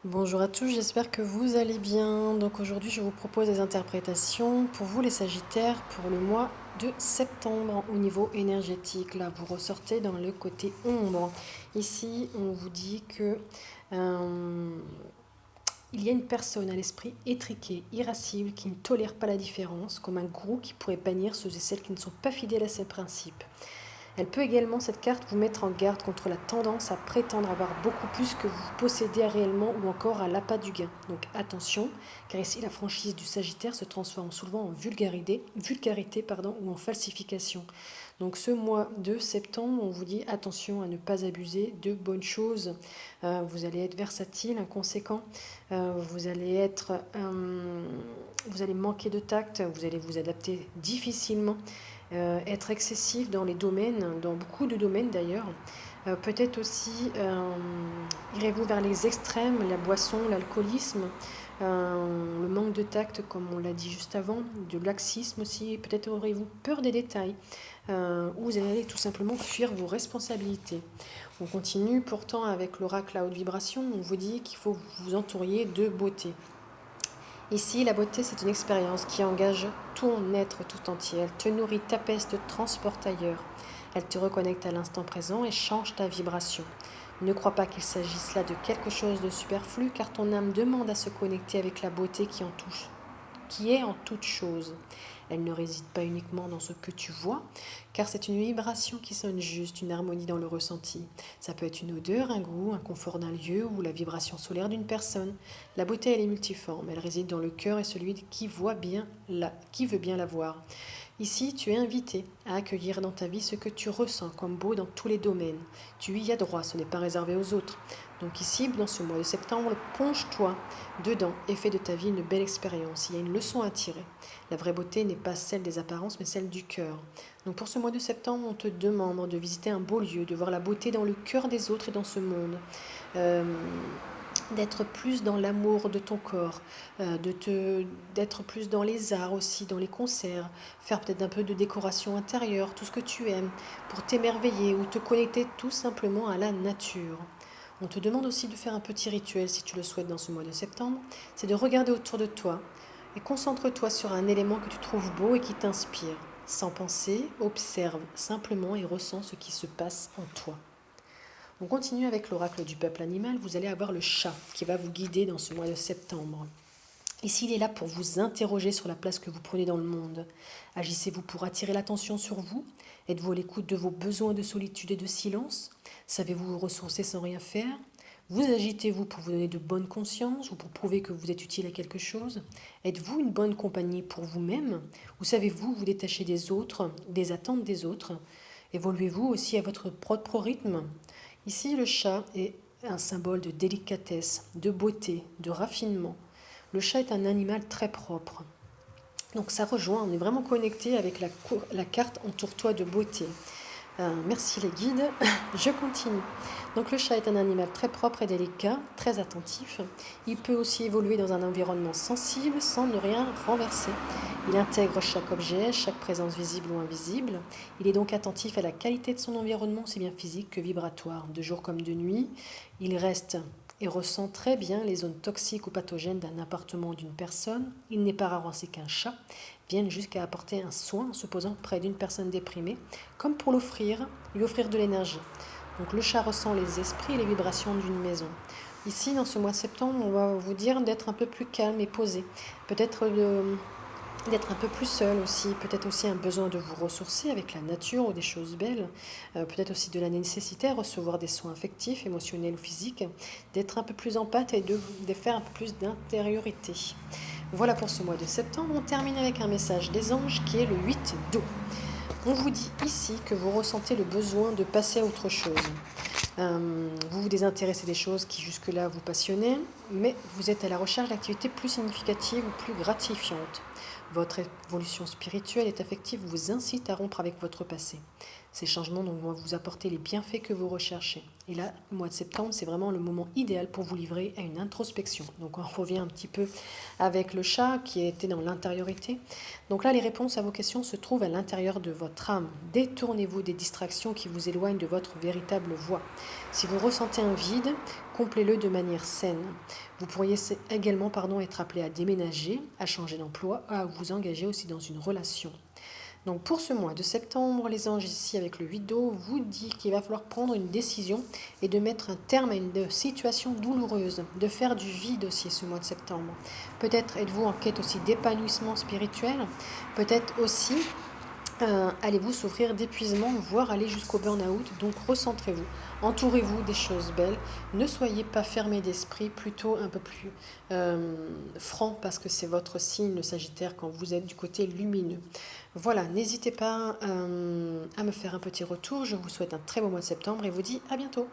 Bonjour à tous, j'espère que vous allez bien. Donc aujourd'hui, je vous propose des interprétations pour vous les Sagittaires pour le mois de septembre au niveau énergétique. Là, vous ressortez dans le côté ombre. Ici, on vous dit que euh, il y a une personne à l'esprit étriqué, irascible, qui ne tolère pas la différence, comme un gourou qui pourrait bannir ceux et celles qui ne sont pas fidèles à ses principes. Elle peut également, cette carte, vous mettre en garde contre la tendance à prétendre avoir beaucoup plus que vous possédez réellement ou encore à l'appât du gain. Donc attention, car ici la franchise du Sagittaire se transforme souvent en vulgarité ou en falsification. Donc ce mois de septembre, on vous dit attention à ne pas abuser de bonnes choses. Vous allez être versatile, inconséquent, vous allez manquer de tact, vous allez vous adapter difficilement, être excessif dans les domaines, dans beaucoup de domaines d'ailleurs. Peut-être aussi irez-vous vers les extrêmes, la boisson, l'alcoolisme, le manque de tact, comme on l'a dit juste avant, de laxisme aussi. Peut-être aurez-vous peur des détails, ou vous allez tout simplement fuir vos responsabilités. On continue pourtant avec l'oracle à haute vibration. On vous dit qu'il faut vous entourer de beauté. Ici, la beauté, c'est une expérience qui engage ton être tout entier. Elle te nourrit, t'apaise, te transporte ailleurs. Elle te reconnecte à l'instant présent et change ta vibration. Ne crois pas qu'il s'agisse là de quelque chose de superflu, car ton âme demande à se connecter avec la beauté qui est en toute chose. Elle ne réside pas uniquement dans ce que tu vois, car c'est une vibration qui sonne juste, une harmonie dans le ressenti. Ça peut être une odeur, un goût, un confort d'un lieu ou la vibration solaire d'une personne. La beauté, elle est multiforme, elle réside dans le cœur et celui qui veut bien la voir. Ici, tu es invité à accueillir dans ta vie ce que tu ressens comme beau dans tous les domaines. Tu y as droit, ce n'est pas réservé aux autres. Donc ici, dans ce mois de septembre, plonge-toi dedans et fais de ta vie une belle expérience. Il y a une leçon à tirer. La vraie beauté n'est pas celle des apparences, mais celle du cœur. Donc pour ce mois de septembre, on te demande de visiter un beau lieu, de voir la beauté dans le cœur des autres et dans ce monde. Euh, D'être plus dans l'amour de ton corps, d'être plus dans les arts aussi, dans les concerts, faire peut-être un peu de décoration intérieure, tout ce que tu aimes, pour t'émerveiller ou te connecter tout simplement à la nature. On te demande aussi de faire un petit rituel si tu le souhaites dans ce mois de septembre, c'est de regarder autour de toi et concentre-toi sur un élément que tu trouves beau et qui t'inspire. Sans penser, observe simplement et ressens ce qui se passe en toi. On continue avec l'oracle du peuple animal. Vous allez avoir le chat qui va vous guider dans ce mois de septembre. Ici, il est là pour vous interroger sur la place que vous prenez dans le monde. Agissez-vous pour attirer l'attention sur vous? Êtes-vous à l'écoute de vos besoins de solitude et de silence? Savez-vous vous ressourcer sans rien faire? Vous agitez-vous pour vous donner de bonne conscience ou pour prouver que vous êtes utile à quelque chose? Êtes-vous une bonne compagnie pour vous-même? Ou savez-vous vous détacher des autres, des attentes des autres? Évoluez-vous aussi à votre propre rythme? Ici, le chat est un symbole de délicatesse, de beauté, de raffinement. Le chat est un animal très propre. Donc ça rejoint, on est vraiment connecté avec la carte Entoure-toi de beauté. Merci les guides, je continue. Donc le chat est un animal très propre et délicat, très attentif. Il peut aussi évoluer dans un environnement sensible sans ne rien renverser. Il intègre chaque objet, chaque présence visible ou invisible. Il est donc attentif à la qualité de son environnement, aussi bien physique que vibratoire, de jour comme de nuit. Il reste et ressent très bien les zones toxiques ou pathogènes d'un appartement ou d'une personne. Il n'est pas rare aussi qu'un chat vienne jusqu'à apporter un soin en se posant près d'une personne déprimée, comme pour lui offrir de l'énergie. Donc le chat ressent les esprits et les vibrations d'une maison. Ici, dans ce mois de septembre, on va vous dire d'être un peu plus calme et posé. Peut-être d'être un peu plus seul aussi, peut-être aussi un besoin de vous ressourcer avec la nature ou des choses belles, peut-être aussi de la nécessité à recevoir des soins affectifs, émotionnels ou physiques, d'être un peu plus empathe et de faire un peu plus d'intériorité. Voilà pour ce mois de septembre. On termine avec un message des anges qui est le 8 d'eau. On vous dit ici que vous ressentez le besoin de passer à autre chose. Vous vous désintéressez des choses qui jusque-là vous passionnaient, mais vous êtes à la recherche d'activités plus significatives ou plus gratifiantes. Votre évolution spirituelle et affective vous incite à rompre avec votre passé. Ces changements donc, vont vous apporter les bienfaits que vous recherchez. Et là, le mois de septembre, c'est vraiment le moment idéal pour vous livrer à une introspection. Donc on revient un petit peu avec le chat qui était dans l'intériorité. Donc là, les réponses à vos questions se trouvent à l'intérieur de votre âme. Détournez-vous des distractions qui vous éloignent de votre véritable voie. Si vous ressentez un vide, comblez-le de manière saine. Vous pourriez également être appelé à déménager, à changer d'emploi, à vous engager aussi dans une relation. Donc pour ce mois de septembre, les anges ici avec le 8 d'eau vous dit qu'il va falloir prendre une décision et de mettre un terme à une situation douloureuse, de faire du vide aussi ce mois de septembre. Peut-être êtes-vous en quête aussi d'épanouissement spirituel, peut-être aussi allez-vous souffrir d'épuisement, voire aller jusqu'au burn-out. Donc recentrez-vous, entourez-vous des choses belles, ne soyez pas fermé d'esprit, plutôt un peu plus franc parce que c'est votre signe, le Sagittaire, quand vous êtes du côté lumineux. Voilà, n'hésitez pas à me faire un petit retour, je vous souhaite un très beau mois de septembre et vous dis à bientôt.